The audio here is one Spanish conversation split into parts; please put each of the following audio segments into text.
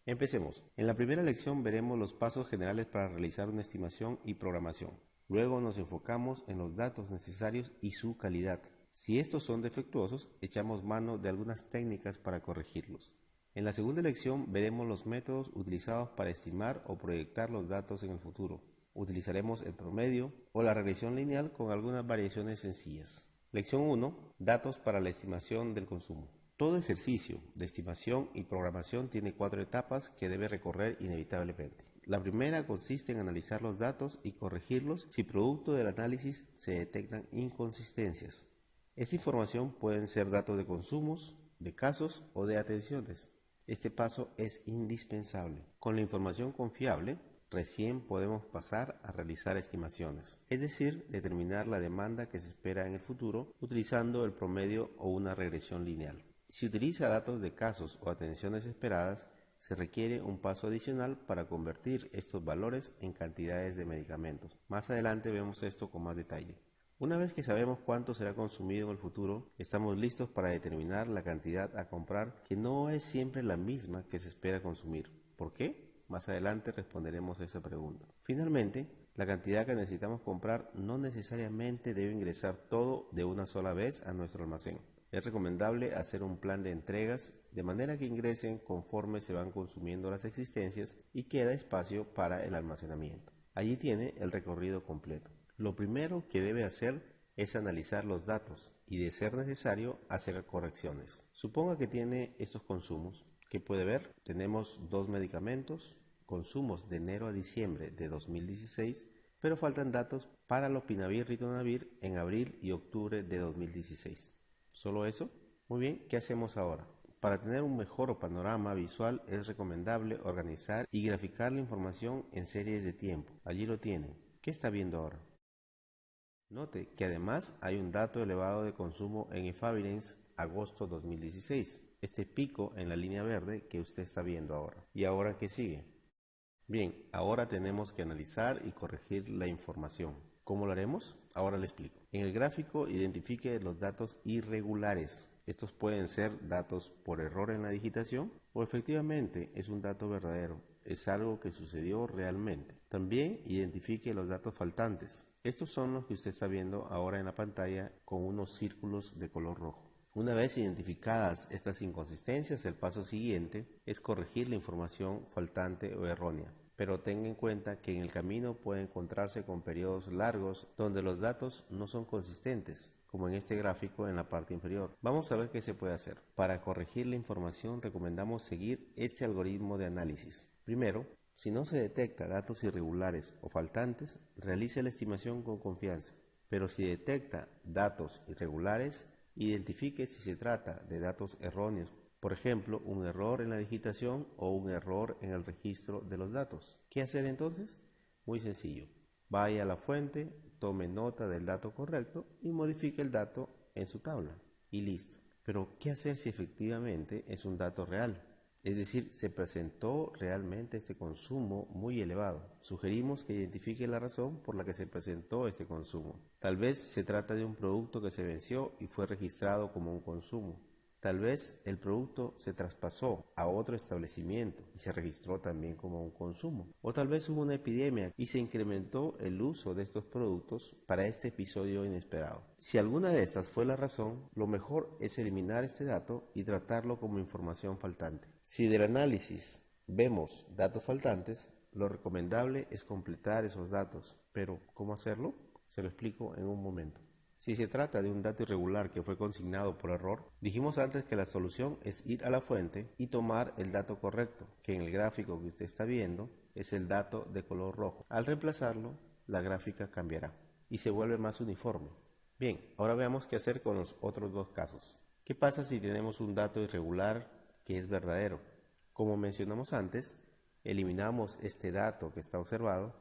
Empecemos. En la primera lección veremos los pasos generales para realizar una estimación y programación. Luego nos enfocamos en los datos necesarios y su calidad. Si estos son defectuosos, echamos mano de algunas técnicas para corregirlos. En la segunda lección veremos los métodos utilizados para estimar o proyectar los datos en el futuro. Utilizaremos el promedio o la regresión lineal con algunas variaciones sencillas. Lección 1. Datos para la estimación del consumo. Todo ejercicio de estimación y programación tiene 4 etapas que debe recorrer inevitablemente. La primera consiste en analizar los datos y corregirlos si producto del análisis se detectan inconsistencias. Esta información pueden ser datos de consumos, de casos o de atenciones. Este paso es indispensable. Con la información confiable, recién podemos pasar a realizar estimaciones, es decir, determinar la demanda que se espera en el futuro utilizando el promedio o una regresión lineal. Si utiliza datos de casos o atenciones esperadas, se requiere un paso adicional para convertir estos valores en cantidades de medicamentos. Más adelante vemos esto con más detalle. Una vez que sabemos cuánto será consumido en el futuro, estamos listos para determinar la cantidad a comprar, que no es siempre la misma que se espera consumir. ¿Por qué? Más adelante responderemos a esa pregunta. Finalmente, la cantidad que necesitamos comprar no necesariamente debe ingresar todo de una sola vez a nuestro almacén. Es recomendable hacer un plan de entregas de manera que ingresen conforme se van consumiendo las existencias y queda espacio para el almacenamiento. Allí tiene el recorrido completo. Lo primero que debe hacer es analizar los datos y, de ser necesario, hacer correcciones. Suponga que tiene estos consumos. ¿Qué puede ver? Tenemos 2 medicamentos, consumos de enero a diciembre de 2016, pero faltan datos para lopinavir-ritonavir en abril y octubre de 2016. ¿Solo eso? Muy bien, ¿qué hacemos ahora? Para tener un mejor panorama visual es recomendable organizar y graficar la información en series de tiempo. Allí lo tienen. ¿Qué está viendo ahora? Note que además hay un dato elevado de consumo en Efavirenz agosto 2016. Este pico en la línea verde que usted está viendo ahora. ¿Y ahora qué sigue? Bien, ahora tenemos que analizar y corregir la información. ¿Cómo lo haremos? Ahora le explico. En el gráfico identifique los datos irregulares. Estos pueden ser datos por error en la digitación o efectivamente es un dato verdadero, es algo que sucedió realmente. También identifique los datos faltantes. Estos son los que usted está viendo ahora en la pantalla con unos círculos de color rojo. Una vez identificadas estas inconsistencias, el paso siguiente es corregir la información faltante o errónea. Pero tenga en cuenta que en el camino puede encontrarse con periodos largos donde los datos no son consistentes, como en este gráfico en la parte inferior. Vamos a ver qué se puede hacer. Para corregir la información recomendamos seguir este algoritmo de análisis. Primero, si no se detecta datos irregulares o faltantes, realice la estimación con confianza. Pero si detecta datos irregulares, identifique si se trata de datos erróneos. Por ejemplo, un error en la digitación o un error en el registro de los datos. ¿Qué hacer entonces? Muy sencillo. Vaya a la fuente, tome nota del dato correcto y modifique el dato en su tabla. Y listo. Pero, ¿qué hacer si efectivamente es un dato real? Es decir, se presentó realmente este consumo muy elevado. Sugerimos que identifique la razón por la que se presentó este consumo. Tal vez se trata de un producto que se venció y fue registrado como un consumo. Tal vez el producto se traspasó a otro establecimiento y se registró también como un consumo. O tal vez hubo una epidemia y se incrementó el uso de estos productos para este episodio inesperado. Si alguna de estas fue la razón, lo mejor es eliminar este dato y tratarlo como información faltante. Si del análisis vemos datos faltantes, lo recomendable es completar esos datos. Pero, ¿cómo hacerlo? Se lo explico en un momento. Si se trata de un dato irregular que fue consignado por error, dijimos antes que la solución es ir a la fuente y tomar el dato correcto, que en el gráfico que usted está viendo es el dato de color rojo. Al reemplazarlo, la gráfica cambiará y se vuelve más uniforme. Bien, ahora veamos qué hacer con los otros 2 casos. ¿Qué pasa si tenemos un dato irregular que es verdadero? Como mencionamos antes, eliminamos este dato que está observado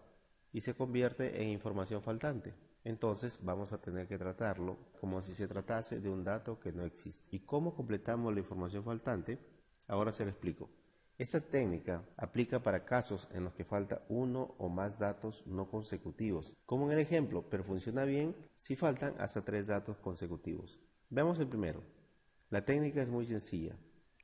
y se convierte en información faltante. Entonces vamos a tener que tratarlo como si se tratase de un dato que no existe. ¿Y cómo completamos la información faltante? Ahora se lo explico. Esta técnica aplica para casos en los que falta uno o más datos no consecutivos, como en el ejemplo, pero funciona bien si faltan hasta 3 datos consecutivos. Veamos el primero. La técnica es muy sencilla.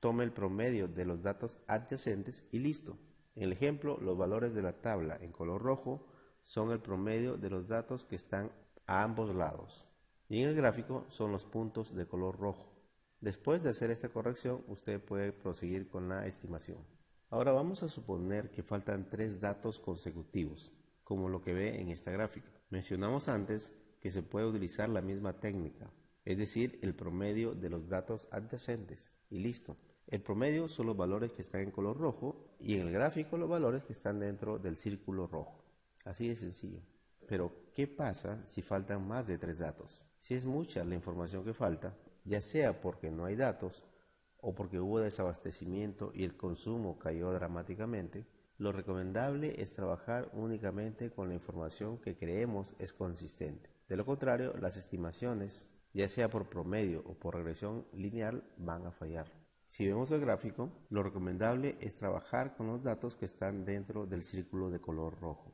Tome el promedio de los datos adyacentes y listo. En el ejemplo, los valores de la tabla en color rojo son el promedio de los datos que están a ambos lados. Y en el gráfico son los puntos de color rojo. Después de hacer esta corrección, usted puede proseguir con la estimación. Ahora vamos a suponer que faltan 3 datos consecutivos, como lo que ve en esta gráfica. Mencionamos antes que se puede utilizar la misma técnica, es decir, el promedio de los datos adyacentes, y listo. El promedio son los valores que están en color rojo y en el gráfico los valores que están dentro del círculo rojo. Así de sencillo. Pero, ¿qué pasa si faltan más de 3 datos? Si es mucha la información que falta, ya sea porque no hay datos o porque hubo desabastecimiento y el consumo cayó dramáticamente, lo recomendable es trabajar únicamente con la información que creemos es consistente. De lo contrario, las estimaciones, ya sea por promedio o por regresión lineal, van a fallar. Si vemos el gráfico, lo recomendable es trabajar con los datos que están dentro del círculo de color rojo.